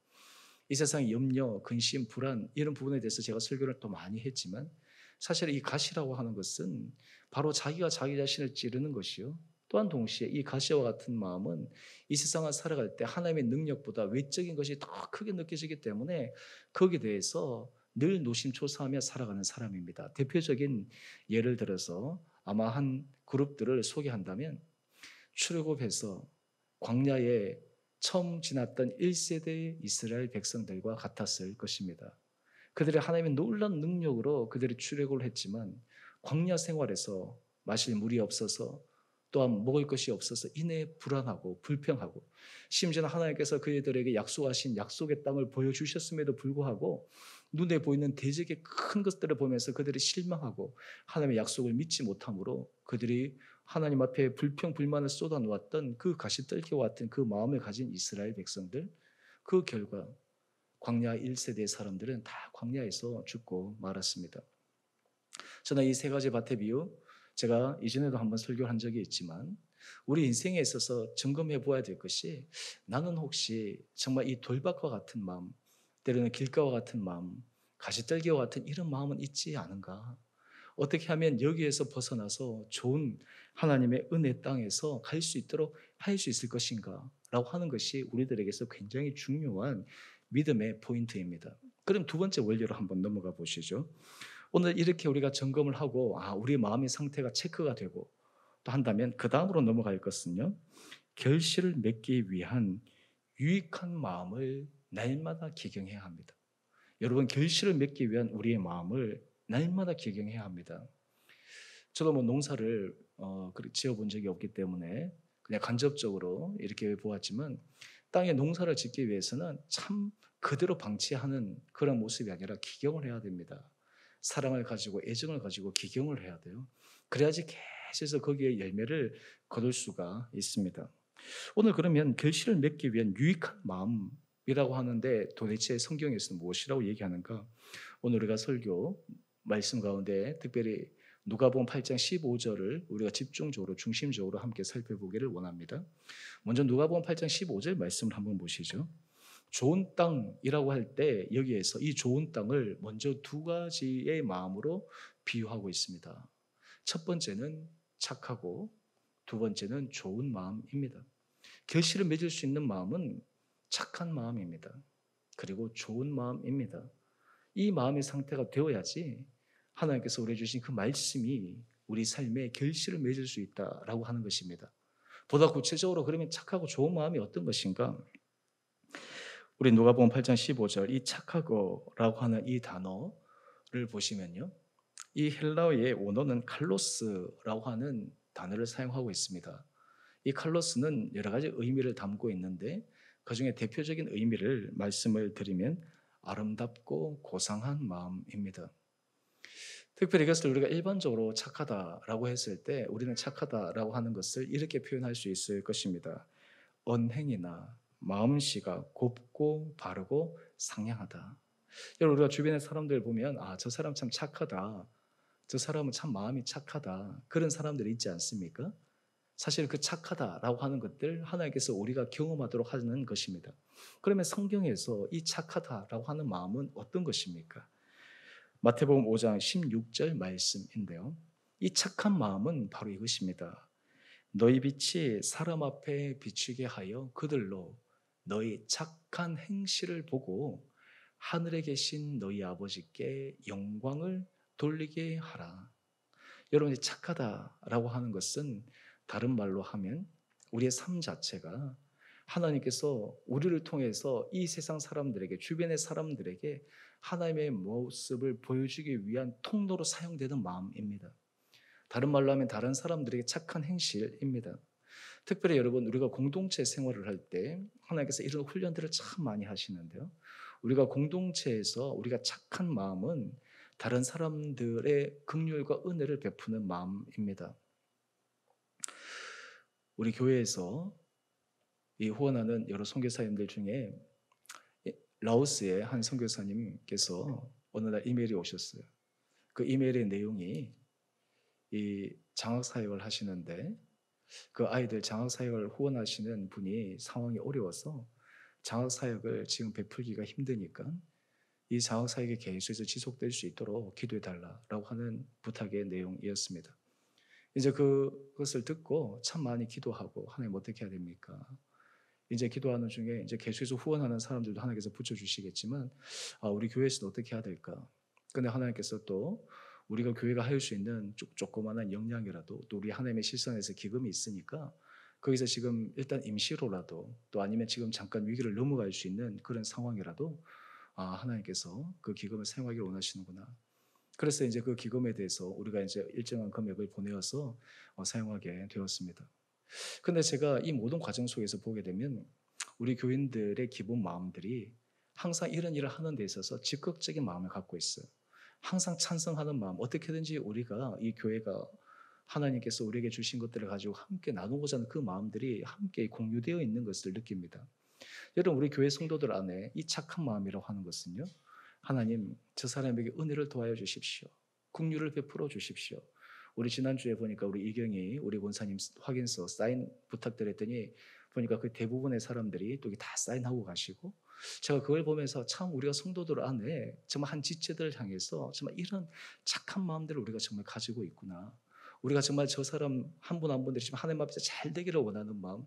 이 세상 염려, 근심, 불안 이런 부분에 대해서 제가 설교를 또 많이 했지만 사실 이 가시라고 하는 것은 바로 자기가 자기 자신을 찌르는 것이요. 또한 동시에 이 가시와 같은 마음은 이 세상을 살아갈 때 하나님의 능력보다 외적인 것이 더 크게 느껴지기 때문에 거기에 대해서 늘 노심초사하며 살아가는 사람입니다. 대표적인 예를 들어서 아마 한 그룹들을 소개한다면 출애굽해서 광야에 처음 지났던 1세대 이스라엘 백성들과 같았을 것입니다. 그들의 하나님의 놀라운 능력으로 그들이 출애굽을 했지만 광야 생활에서 마실 물이 없어서 또한 먹을 것이 없어서 이내 불안하고 불평하고 심지어는 하나님께서 그들에게 약속하신 약속의 땅을 보여주셨음에도 불구하고 눈에 보이는 대적의 큰 것들을 보면서 그들이 실망하고 하나님의 약속을 믿지 못함으로 그들이 하나님 앞에 불평 불만을 쏟아놓았던 그 가시떨기와 같은 그 마음을 가진 이스라엘 백성들, 그 결과 광야 1세대 사람들은 다 광야에서 죽고 말았습니다. 저는 이 세 가지 밭의 비유, 제가 이전에도 한번 설교한 적이 있지만 우리 인생에 있어서 점검해 보아야 될 것이 나는 혹시 정말 이 돌밭과 같은 마음, 때로는 길가와 같은 마음, 가시떨기와 같은 이런 마음은 있지 않은가? 어떻게 하면 여기에서 벗어나서 좋은 하나님의 은혜 땅에서 갈 수 있도록 할 수 있을 것인가? 라고 하는 것이 우리들에게서 굉장히 중요한 믿음의 포인트입니다. 그럼 두 번째 원리로 한번 넘어가 보시죠. 오늘 이렇게 우리가 점검을 하고 우리의 마음의 상태가 체크가 되고 또 한다면 그 다음으로 넘어갈 것은요. 결실을 맺기 위한 유익한 마음을 날마다 기경해야 합니다. 여러분 결실을 맺기 위한 우리의 마음을 날마다 기경해야 합니다. 저도 뭐 농사를 지어본 적이 없기 때문에 그냥 간접적으로 이렇게 보았지만 땅에 농사를 짓기 위해서는 참 그대로 방치하는 그런 모습이 아니라 기경을 해야 됩니다. 사랑을 가지고 애정을 가지고 기경을 해야 돼요. 그래야지 계속해서 거기에 열매를 거둘 수가 있습니다. 오늘 그러면 결실을 맺기 위한 유익한 마음이라고 하는데 도대체 성경에서는 무엇이라고 얘기하는가? 오늘 우리가 설교 말씀 가운데 특별히 누가복음 8장 15절을 우리가 집중적으로 중심적으로 함께 살펴보기를 원합니다. 먼저 누가복음 8장 15절 말씀을 한번 보시죠. 좋은 땅이라고 할 때 여기에서 이 좋은 땅을 먼저 두 가지의 마음으로 비유하고 있습니다. 첫 번째는 착하고 두 번째는 좋은 마음입니다. 결실을 맺을 수 있는 마음은 착한 마음입니다. 그리고 좋은 마음입니다. 이 마음의 상태가 되어야지 하나님께서 우리에게 주신 그 말씀이 우리 삶에 결실을 맺을 수 있다라고 하는 것입니다. 보다 구체적으로 그러면 착하고 좋은 마음이 어떤 것인가? 우리 누가복음 8장 15절 이 착하고라고 하는 이 단어를 보시면요. 이 헬라어의 원어는 칼로스라고 하는 단어를 사용하고 있습니다. 이 칼로스는 여러 가지 의미를 담고 있는데 그중에 대표적인 의미를 말씀을 드리면 아름답고 고상한 마음입니다. 특별히 이것을 우리가 일반적으로 착하다라고 했을 때 우리는 착하다라고 하는 것을 이렇게 표현할 수 있을 것입니다. 언행이나 마음씨가 곱고 바르고 상냥하다. 여러분 우리가 주변의 사람들 보면 저 사람 참 착하다. 저 사람은 참 마음이 착하다. 그런 사람들이 있지 않습니까? 사실 그 착하다라고 하는 것들 하나님께서 우리가 경험하도록 하는 것입니다. 그러면 성경에서 이 착하다라고 하는 마음은 어떤 것입니까? 마태복음 5장 16절 말씀인데요. 이 착한 마음은 바로 이것입니다. 너희 빛이 사람 앞에 비추게 하여 그들로 너희 착한 행실을 보고 하늘에 계신 너희 아버지께 영광을 돌리게 하라. 여러분이 착하다라고 하는 것은 다른 말로 하면 우리의 삶 자체가 하나님께서 우리를 통해서 이 세상 사람들에게, 주변의 사람들에게 하나님의 모습을 보여주기 위한 통로로 사용되는 마음입니다. 다른 말로 하면 다른 사람들에게 착한 행실입니다. 특별히 여러분, 우리가 공동체 생활을 할 때 하나님께서 이런 훈련들을 참 많이 하시는데요. 우리가 공동체에서 우리가 착한 마음은 다른 사람들의 긍휼과 은혜를 베푸는 마음입니다. 우리 교회에서 이 후원하는 여러 선교사님들 중에 라오스의 한 선교사님께서 어느 날 이메일이 오셨어요. 그 이메일의 내용이 이 장학사역을 하시는데 그 아이들 장학사역을 후원하시는 분이 상황이 어려워서 장학사역을 지금 베풀기가 힘드니까 이 장학사역이 계속해서 지속될 수 있도록 기도해달라고 하는 부탁의 내용이었습니다. 이제 그것을 듣고 참 많이 기도하고 하나님 어떻게 해야 됩니까? 이제 기도하는 중에 이제 계속해서 후원하는 사람들도 하나님께서 붙여주시겠지만 우리 교회에서는 어떻게 해야 될까? 근데 하나님께서 또 우리가 교회가 할 수 있는 조그마한 역량이라도 또 우리 하나님의 실상에서 기금이 있으니까 거기서 지금 일단 임시로라도 또 아니면 지금 잠깐 위기를 넘어갈 수 있는 그런 상황이라도 하나님께서 그 기금을 사용하기를 원하시는구나. 그래서 이제 그 기금에 대해서 우리가 이제 일정한 금액을 보내어서 사용하게 되었습니다. 근데 제가 이 모든 과정 속에서 보게 되면 우리 교인들의 기본 마음들이 항상 이런 일을 하는 데 있어서 적극적인 마음을 갖고 있어요. 항상 찬성하는 마음, 어떻게든지 우리가 이 교회가 하나님께서 우리에게 주신 것들을 가지고 함께 나누고자 하는 그 마음들이 함께 공유되어 있는 것을 느낍니다. 여러분, 우리 교회 성도들 안에 이 착한 마음이라고 하는 것은요, 하나님, 저 사람에게 은혜를 더하여 주십시오. 긍휼을 베풀어 주십시오. 우리 지난주에 보니까 우리 이경이 우리 권사님 확인서 사인 부탁드렸더니 보니까 그 대부분의 사람들이 또 다 사인하고 가시고 제가 그걸 보면서 참 우리가 성도들 안에 정말 한 지체들을 향해서 정말 이런 착한 마음들을 우리가 정말 가지고 있구나. 우리가 정말 저 사람 한 분 한 분들이 지금 하나님 앞에서 잘 되기를 원하는 마음,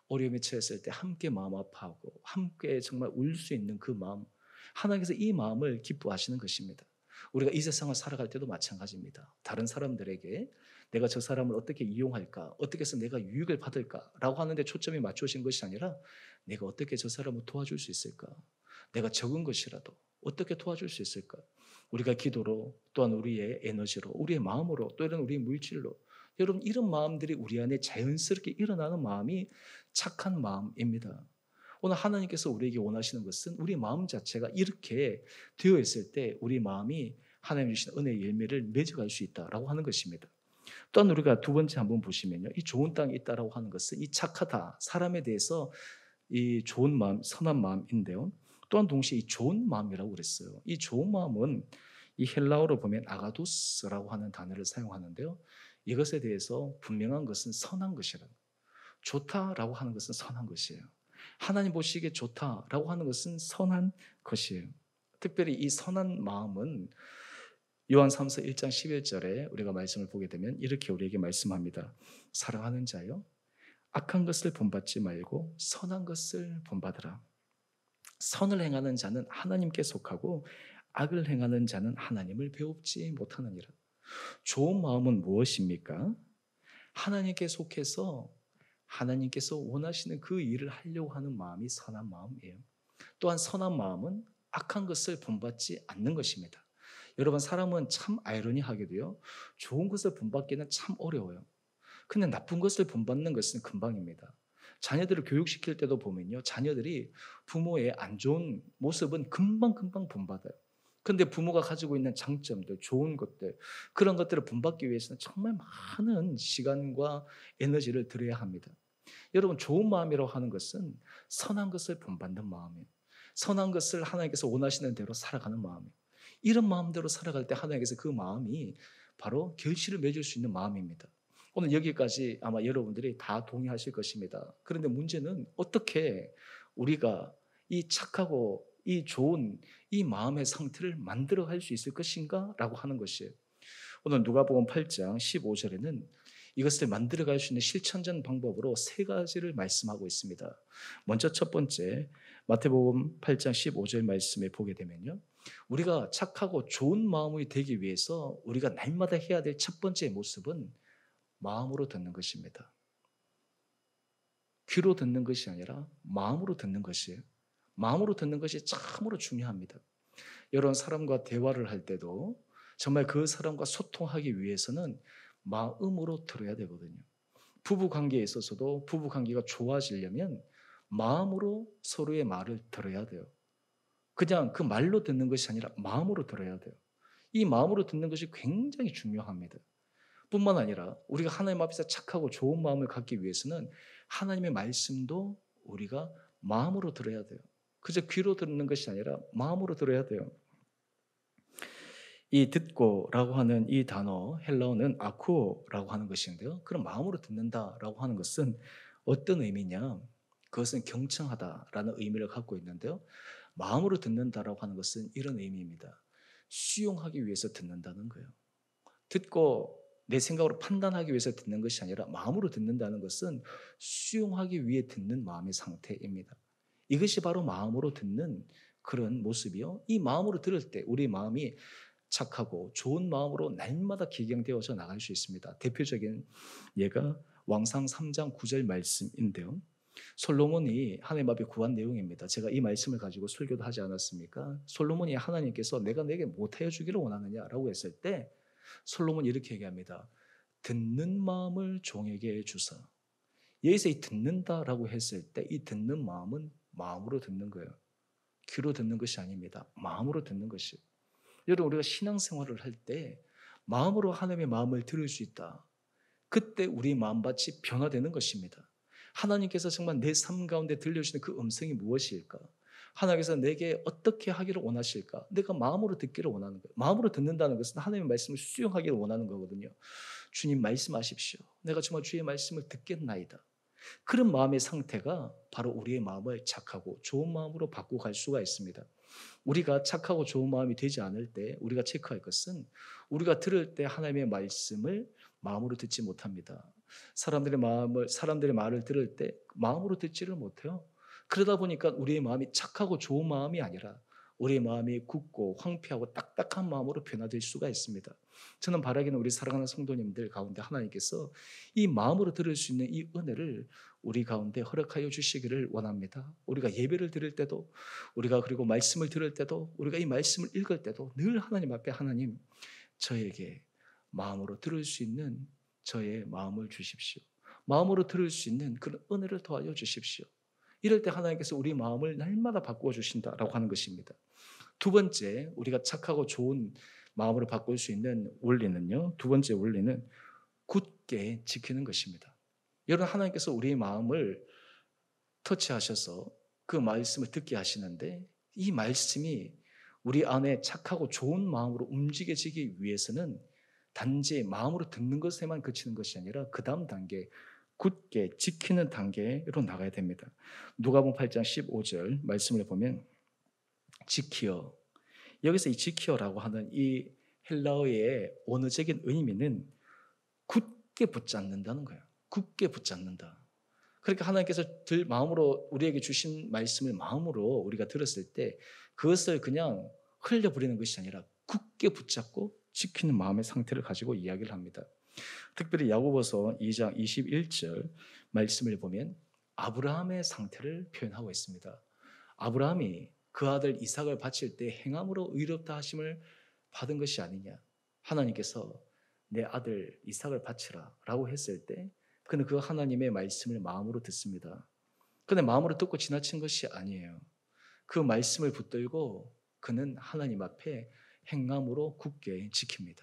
어려움에 처했을 때 함께 마음 아파하고 함께 정말 울 수 있는 그 마음, 하나님께서 이 마음을 기뻐하시는 것입니다. 우리가 이 세상을 살아갈 때도 마찬가지입니다. 다른 사람들에게 내가 저 사람을 어떻게 이용할까, 어떻게 해서 내가 유익을 받을까라고 하는데 초점이 맞춰진 것이 아니라 내가 어떻게 저 사람을 도와줄 수 있을까, 내가 적은 것이라도 어떻게 도와줄 수 있을까. 우리가 기도로 또한 우리의 에너지로 우리의 마음으로 또 이런 우리의 물질로 여러분 이런 마음들이 우리 안에 자연스럽게 일어나는 마음이 착한 마음입니다. 오늘 하나님께서 우리에게 원하시는 것은 우리 마음 자체가 이렇게 되어 있을 때 우리 마음이 하나님 주신 은혜의 열매를 맺어갈 수 있다라고 하는 것입니다. 또한 우리가 두 번째 한번 보시면요, 이 좋은 땅에 있다라고 하는 것은 이 착하다, 사람에 대해서 이 좋은 마음, 선한 마음인데요. 또한 동시에 이 좋은 마음이라고 그랬어요. 이 좋은 마음은 이 헬라어로 보면 아가도스라고 하는 단어를 사용하는데요. 이것에 대해서 분명한 것은 선한 것이라. 좋다라고 하는 것은 선한 것이에요. 하나님 보시기에 좋다라고 하는 것은 선한 것이에요. 특별히 이 선한 마음은 요한 3서 1장 11절에 우리가 말씀을 보게 되면 이렇게 우리에게 말씀합니다. 사랑하는 자여, 악한 것을 본받지 말고 선한 것을 본받으라. 선을 행하는 자는 하나님께 속하고 악을 행하는 자는 하나님을 배웁지 못하느니라. 좋은 마음은 무엇입니까? 하나님께 속해서 하나님께서 원하시는 그 일을 하려고 하는 마음이 선한 마음이에요. 또한 선한 마음은 악한 것을 본받지 않는 것입니다. 여러분, 사람은 참 아이러니하게도요, 좋은 것을 본받기는 참 어려워요. 근데 나쁜 것을 본받는 것은 금방입니다. 자녀들을 교육시킬 때도 보면요, 자녀들이 부모의 안 좋은 모습은 금방금방 본받아요. 근데 부모가 가지고 있는 장점들, 좋은 것들, 그런 것들을 본받기 위해서는 정말 많은 시간과 에너지를 들여야 합니다. 여러분, 좋은 마음이라고 하는 것은 선한 것을 본받는 마음이에요. 선한 것을 하나님께서 원하시는 대로 살아가는 마음이에요. 이런 마음대로 살아갈 때 하나님께서 그 마음이 바로 결실을 맺을 수 있는 마음입니다. 오늘 여기까지 아마 여러분들이 다 동의하실 것입니다. 그런데 문제는 어떻게 우리가 이 착하고 이 좋은 이 마음의 상태를 만들어 갈 수 있을 것인가? 라고 하는 것이에요. 오늘 누가복음 8장 15절에는 이것을 만들어 갈 수 있는 실천적 방법으로 세 가지를 말씀하고 있습니다. 먼저 첫 번째, 마태복음 8장 15절 말씀에 보게 되면요. 우리가 착하고 좋은 마음이 되기 위해서 우리가 날마다 해야 될 첫 번째 모습은 마음으로 듣는 것입니다. 귀로 듣는 것이 아니라 마음으로 듣는 것이에요. 마음으로 듣는 것이 참으로 중요합니다. 여러 사람과 대화를 할 때도 정말 그 사람과 소통하기 위해서는 마음으로 들어야 되거든요. 부부 관계에 있어서도 부부 관계가 좋아지려면 마음으로 서로의 말을 들어야 돼요. 그냥 그 말로 듣는 것이 아니라 마음으로 들어야 돼요. 이 마음으로 듣는 것이 굉장히 중요합니다. 뿐만 아니라 우리가 하나님 앞에서 착하고 좋은 마음을 갖기 위해서는 하나님의 말씀도 우리가 마음으로 들어야 돼요. 그저 귀로 듣는 것이 아니라 마음으로 들어야 돼요. 이 듣고라고 하는 이 단어 헬라어는 아쿠오라고 하는 것인데요. 그럼 마음으로 듣는다라고 하는 것은 어떤 의미냐? 그것은 경청하다라는 의미를 갖고 있는데요. 마음으로 듣는다라고 하는 것은 이런 의미입니다. 수용하기 위해서 듣는다는 거예요. 듣고 내 생각으로 판단하기 위해서 듣는 것이 아니라 마음으로 듣는다는 것은 수용하기 위해 듣는 마음의 상태입니다. 이것이 바로 마음으로 듣는 그런 모습이요. 이 마음으로 들을 때 우리 마음이 착하고 좋은 마음으로 날마다 기경되어져 나갈 수 있습니다. 대표적인 예가 왕상 3장 9절 말씀인데요. 솔로몬이 하나님 앞에 구한 내용입니다. 제가 이 말씀을 가지고 설교도 하지 않았습니까? 솔로몬이 하나님께서 내가 내게 못하여 주기를 원하느냐라고 했을 때 솔로몬이 이렇게 얘기합니다. 듣는 마음을 종에게 주사. 여기서 이 듣는다라고 했을 때 이 듣는 마음은 마음으로 듣는 거예요. 귀로 듣는 것이 아닙니다. 마음으로 듣는 것이에요. 여러분 우리가 신앙생활을 할 때 마음으로 하나님의 마음을 들을 수 있다. 그때 우리 마음밭이 변화되는 것입니다. 하나님께서 정말 내 삶 가운데 들려주시는 그 음성이 무엇일까? 하나님께서 내게 어떻게 하기를 원하실까? 내가 마음으로 듣기를 원하는 거예요. 마음으로 듣는다는 것은 하나님의 말씀을 수용하기를 원하는 거거든요. 주님 말씀하십시오. 내가 정말 주의 말씀을 듣겠나이다. 그런 마음의 상태가 바로 우리의 마음을 착하고 좋은 마음으로 바꾸고 갈 수가 있습니다. 우리가 착하고 좋은 마음이 되지 않을 때 우리가 체크할 것은 우리가 들을 때 하나님의 말씀을 마음으로 듣지 못합니다. 사람들의 말을 들을 때 마음으로 듣지를 못해요. 그러다 보니까 우리의 마음이 착하고 좋은 마음이 아니라 우리의 마음이 굳고 황폐하고 딱딱한 마음으로 변화될 수가 있습니다. 저는 바라기는 우리 사랑하는 성도님들 가운데 하나님께서 이 마음으로 들을 수 있는 이 은혜를 우리 가운데 허락하여 주시기를 원합니다. 우리가 예배를 드릴 때도 우리가 그리고 말씀을 들을 때도 우리가 이 말씀을 읽을 때도 늘 하나님 앞에 하나님 저에게 마음으로 들을 수 있는 저의 마음을 주십시오. 마음으로 들을 수 있는 그런 은혜를 더하여 주십시오. 이럴 때 하나님께서 우리 마음을 날마다 바꾸어 주신다라고 하는 것입니다. 두 번째, 우리가 착하고 좋은 마음으로 바꿀 수 있는 원리는요. 두 번째 원리는 굳게 지키는 것입니다. 여러분 하나님께서 우리의 마음을 터치하셔서 그 말씀을 듣게 하시는데 이 말씀이 우리 안에 착하고 좋은 마음으로 움직여지기 위해서는 단지 마음으로 듣는 것에만 그치는 것이 아니라 그 다음 단계 굳게 지키는 단계로 나가야 됩니다. 누가복음 8장 15절 말씀을 보면 지키어 여기서 이 지키어라고 하는 이 헬라어의 언어적인 의미는 굳게 붙잡는다는 거예요. 굳게 붙잡는다. 그러니까 하나님께서 마음으로 우리에게 주신 말씀을 마음으로 우리가 들었을 때 그것을 그냥 흘려버리는 것이 아니라 굳게 붙잡고 지키는 마음의 상태를 가지고 이야기를 합니다. 특별히 야고보서 2장 21절 말씀을 보면 아브라함의 상태를 표현하고 있습니다. 아브라함이 그 아들 이삭을 바칠 때 행함으로 의롭다 하심을 받은 것이 아니냐. 하나님께서 내 아들 이삭을 바치라 라고 했을 때 그는 그 하나님의 말씀을 마음으로 듣습니다. 그런데 마음으로 듣고 지나친 것이 아니에요. 그 말씀을 붙들고 그는 하나님 앞에 행함으로 굳게 지킵니다.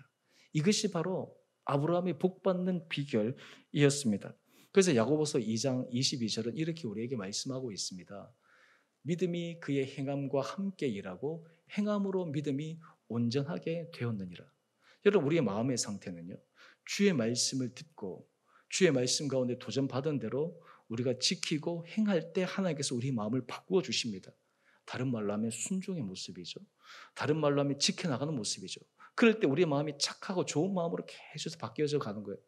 이것이 바로 아브라함이 복받는 비결이었습니다. 그래서 야고보서 2장 22절은 이렇게 우리에게 말씀하고 있습니다. 믿음이 그의 행함과 함께 일하고 행함으로 믿음이 온전하게 되었느니라. 여러분 우리의 마음의 상태는요. 주의 말씀을 듣고 주의 말씀 가운데 도전받은 대로 우리가 지키고 행할 때 하나님께서 우리 마음을 바꾸어 주십니다. 다른 말로 하면 순종의 모습이죠. 다른 말로 하면 지켜나가는 모습이죠. 그럴 때 우리의 마음이 착하고 좋은 마음으로 계속 바뀌어져 가는 거예요.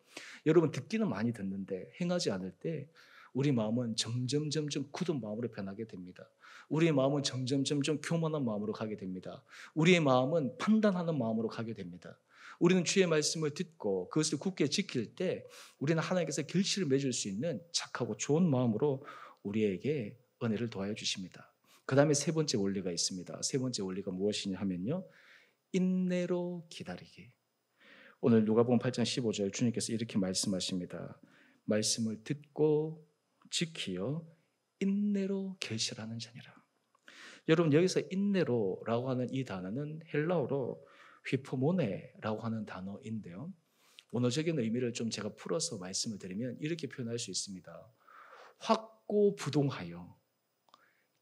여러분 듣기는 많이 듣는데 행하지 않을 때 우리 마음은 점점 굳은 마음으로 변하게 됩니다. 우리의 마음은 점점 교만한 마음으로 가게 됩니다. 우리의 마음은 판단하는 마음으로 가게 됩니다. 우리는 주의 말씀을 듣고 그것을 굳게 지킬 때 우리는 하나님께서 결실을 맺을 수 있는 착하고 좋은 마음으로 우리에게 은혜를 더하여 주십니다. 그 다음에 세 번째 원리가 있습니다. 세 번째 원리가 무엇이냐 하면요, 인내로 기다리기. 오늘 누가복음 8장 15절 주님께서 이렇게 말씀하십니다. 말씀을 듣고 지키어 인내로 결실하는 자니라. 여러분 여기서 인내로라고 하는 이 단어는 헬라어로 휘포모네라고 하는 단어인데요. 원어적인 의미를 좀 제가 풀어서 말씀을 드리면 이렇게 표현할 수 있습니다. 확고부동하여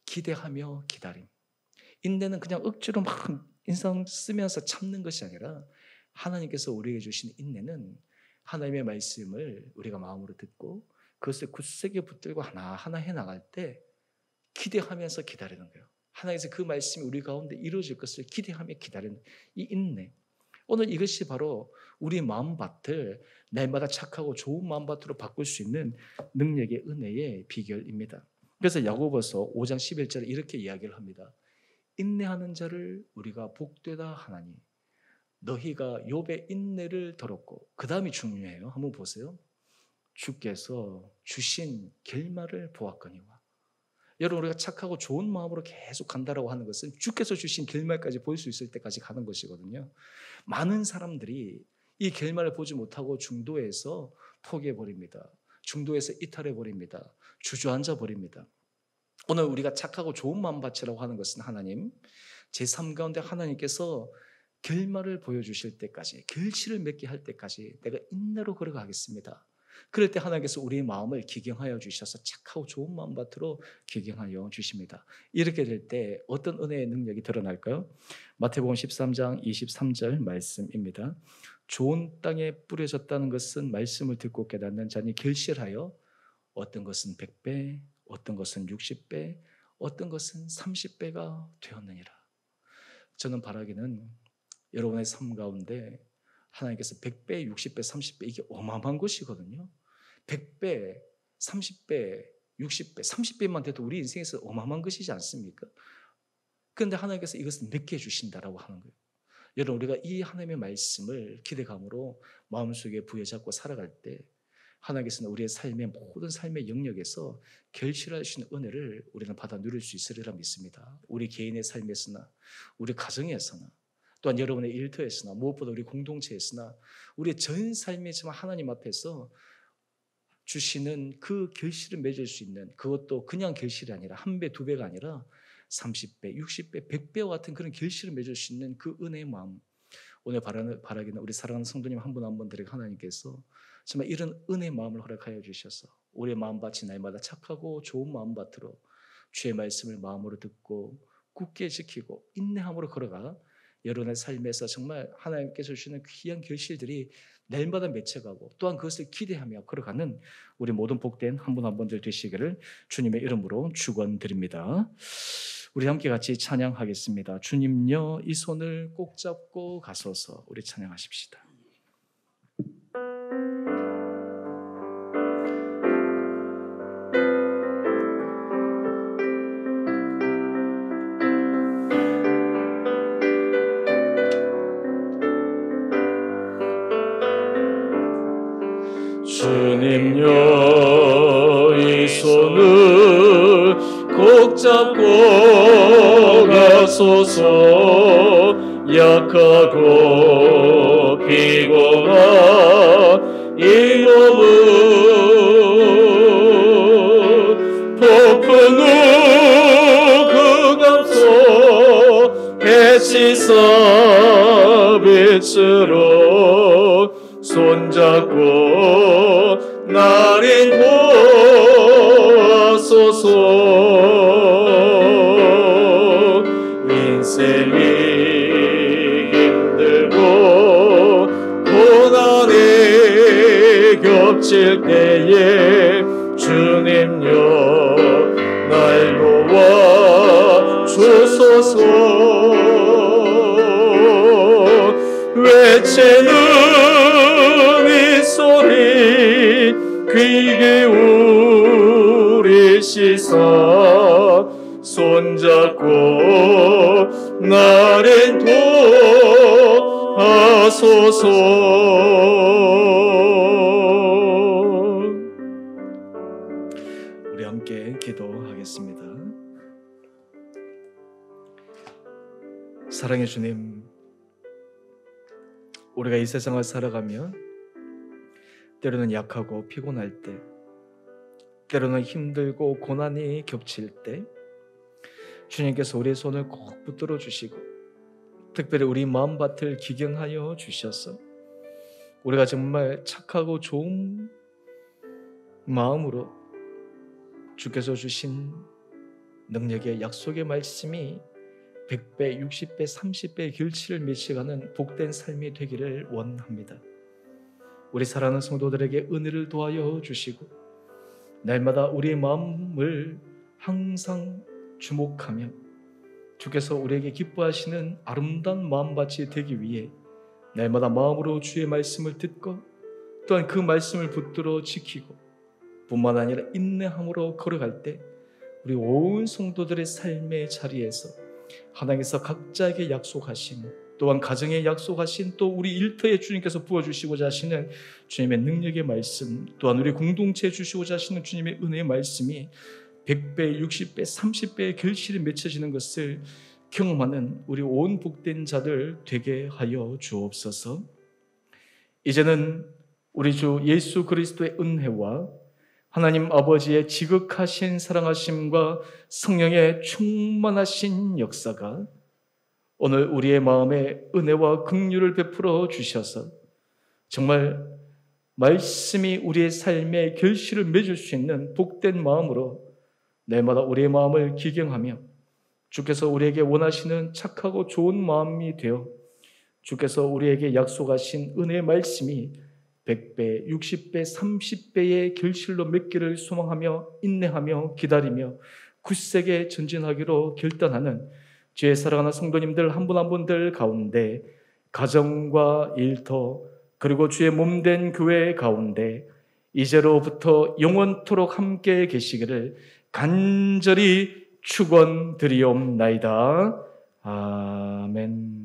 기대하며 기다림. 인내는 그냥 억지로 막 인상 쓰면서 참는 것이 아니라 하나님께서 우리에게 주신 인내는 하나님의 말씀을 우리가 마음으로 듣고 그것을 굳세게 붙들고 하나하나 해나갈 때 기대하면서 기다리는 거예요. 하나님께서 그 말씀이 우리 가운데 이루어질 것을 기대하며 기다리는 이 인내. 오늘 이것이 바로 우리 마음밭을 날마다 착하고 좋은 마음밭으로 바꿀 수 있는 능력의 은혜의 비결입니다. 그래서 야고보서 5장 11절에 이렇게 이야기를 합니다. 인내하는 자를 우리가 복되다 하나니 너희가 욥의 인내를 들었고, 그 다음이 중요해요. 한번 보세요. 주께서 주신 결말을 보았거니와. 여러분 우리가 착하고 좋은 마음으로 계속 간다라고 하는 것은 주께서 주신 결말까지 볼 수 있을 때까지 가는 것이거든요. 많은 사람들이 이 결말을 보지 못하고 중도에서 포기해버립니다. 중도에서 이탈해버립니다. 주저앉아 버립니다. 오늘 우리가 착하고 좋은 마음밭이라고 하는 것은 하나님, 제 삶 가운데 하나님께서 결말을 보여주실 때까지, 결실을 맺게 할 때까지 내가 인내로 걸어가겠습니다. 그럴 때 하나님께서 우리의 마음을 기경하여 주셔서 착하고 좋은 마음밭으로 기경하여 주십니다. 이렇게 될 때 어떤 은혜의 능력이 드러날까요? 마태복음 13장 23절 말씀입니다. 좋은 땅에 뿌려졌다는 것은 말씀을 듣고 깨닫는 자니 결실하여 어떤 것은 100배, 어떤 것은 60배, 어떤 것은 30배가 되었느니라. 저는 바라기는 여러분의 삶 가운데 하나님께서 100배, 60배, 30배, 이게 어마어마한 것이거든요. 100배, 30배, 60배, 30배만 돼도 우리 인생에서 어마어마한 것이지 않습니까? 그런데 하나님께서 이것을 맺게 해주신다라고 하는 거예요. 여러분 우리가 이 하나님의 말씀을 기대감으로 마음속에 부여잡고 살아갈 때 하나님께서는 우리의 삶의 모든 삶의 영역에서 결실할 수 있는 은혜를 우리는 받아 누릴 수 있으리라 믿습니다. 우리 개인의 삶에서나 우리 가정에서나 또한 여러분의 일터에서나 무엇보다 우리 공동체에서나 우리의 전 삶이지만 하나님 앞에서 주시는 그 결실을 맺을 수 있는, 그것도 그냥 결실이 아니라 1배, 2배가 아니라 30배, 60배, 100배와 같은 그런 결실을 맺을 수 있는 그 은혜의 마음, 오늘 바라기는 우리 사랑하는 성도님 한 분 한 분들에게 하나님께서 정말 이런 은혜의 마음을 허락하여 주셔서 우리의 마음밭이 날마다 착하고 좋은 마음밭으로 주의 말씀을 마음으로 듣고 굳게 지키고 인내함으로 걸어가 여러분의 삶에서 정말 하나님께서 주시는 귀한 결실들이 날마다 맺혀가고 또한 그것을 기대하며 걸어가는 우리 모든 복된 한 분 한 분들 되시기를 주님의 이름으로 축원드립니다. 우리 함께 같이 찬양하겠습니다. 주님여 이 손을 꼭 잡고 가소서. 우리 찬양하십시다. 주님여 이 손을 꼭 잡고 가소서. 약하고 피곤한 이 몸은 폭풍우 그 감소 해치사 빛으로 손잡고 날 인도하소서. 인생이 힘들고 고난의 곁 겹칠 때에 주님여 날 도와 주소서. 외치는 이 소리 귀에 우리시사 손잡고 나를 도와소서. 우리 함께 기도하겠습니다. 사랑의 주님, 우리가 이 세상을 살아가며 때로는 약하고 피곤할 때, 때로는 힘들고 고난이 겹칠 때 주님께서 우리의 손을 꼭 붙들어 주시고 특별히 우리 마음밭을 기경하여 주셔서 우리가 정말 착하고 좋은 마음으로 주께서 주신 능력의 약속의 말씀이 100배, 60배, 30배의 결실을 맺혀가는 복된 삶이 되기를 원합니다. 우리 사랑하는 성도들에게 은혜를 도하여 주시고 날마다 우리의 마음을 항상 주목하며 주께서 우리에게 기뻐하시는 아름다운 마음밭이 되기 위해 날마다 마음으로 주의 말씀을 듣고 또한 그 말씀을 붙들어 지키고 뿐만 아니라 인내함으로 걸어갈 때 우리 온 성도들의 삶의 자리에서 하나님께서 각자에게 약속하신 또한 가정에 약속하신 또 우리 일터에 주님께서 부어주시고자 하시는 주님의 능력의 말씀 또한 우리 공동체에 주시고자 하시는 주님의 은혜의 말씀이 100배, 60배, 30배의 결실이 맺혀지는 것을 경험하는 우리 온 복된 자들 되게 하여 주옵소서. 이제는 우리 주 예수 그리스도의 은혜와 하나님 아버지의 지극하신 사랑하심과 성령의 충만하신 역사가 오늘 우리의 마음에 은혜와 긍휼을 베풀어 주셔서 정말 말씀이 우리의 삶의 결실을 맺을 수 있는 복된 마음으로 날마다 우리의 마음을 기경하며 주께서 우리에게 원하시는 착하고 좋은 마음이 되어 주께서 우리에게 약속하신 은혜의 말씀이 100배, 60배, 30배의 결실로 맺기를 소망하며 인내하며 기다리며 굳세게 전진하기로 결단하는 주의 사랑하는 성도님들 한 분 한 분들 가운데 가정과 일터 그리고 주의 몸된 교회 가운데 이제로부터 영원토록 함께 계시기를 간절히 축원드리옵나이다. 아멘.